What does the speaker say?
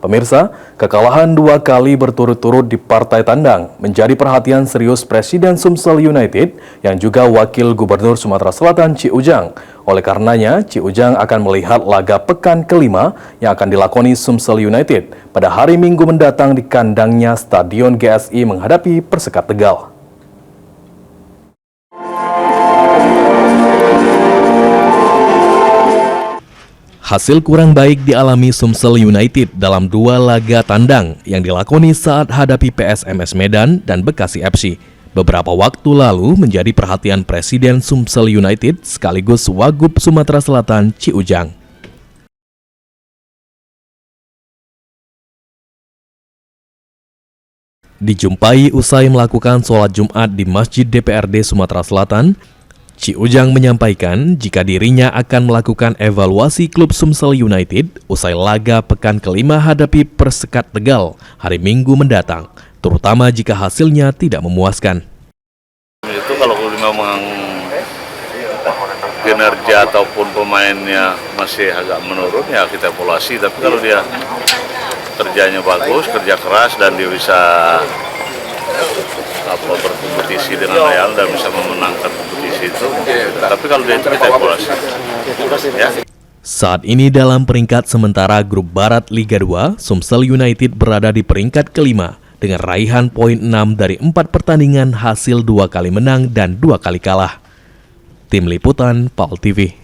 Pemirsa, kekalahan 2 kali berturut-turut di partai tandang menjadi perhatian serius Presiden Sumsel United yang juga Wakil Gubernur Sumatera Selatan Ci Ujang. Oleh karenanya, Ci Ujang akan melihat laga pekan kelima yang akan dilakoni Sumsel United pada hari Minggu mendatang di kandangnya Stadion GSI menghadapi Persekat Tegal. Hasil kurang baik dialami Sumsel United dalam 2 laga tandang yang dilakoni saat hadapi PSMS Medan dan Bekasi FC. Beberapa waktu lalu menjadi perhatian Presiden Sumsel United sekaligus Wagub Sumatera Selatan Ci Ujang. Dijumpai usai melakukan sholat Jumat di Masjid DPRD Sumatera Selatan, Ci Ujang menyampaikan jika dirinya akan melakukan evaluasi klub Sumsel United usai laga pekan kelima hadapi Persekat Tegal hari Minggu mendatang, terutama jika hasilnya tidak memuaskan. Itu kalau memang kinerja ataupun pemainnya masih agak menurun ya kita evaluasi, tapi kalau dia kerjanya bagus, kerja keras dan dia bisa berkompetisi dengan loyal dan bisa memenangkan kompetisi itu. Tapi kalau dia itu kita evaluasi. Ya. Saat ini dalam peringkat sementara Grup Barat Liga 2, Sumsel United berada di peringkat kelima dengan raihan poin 6 dari 4 pertandingan hasil 2 kali menang dan 2 kali kalah. Tim Liputan PAL TV.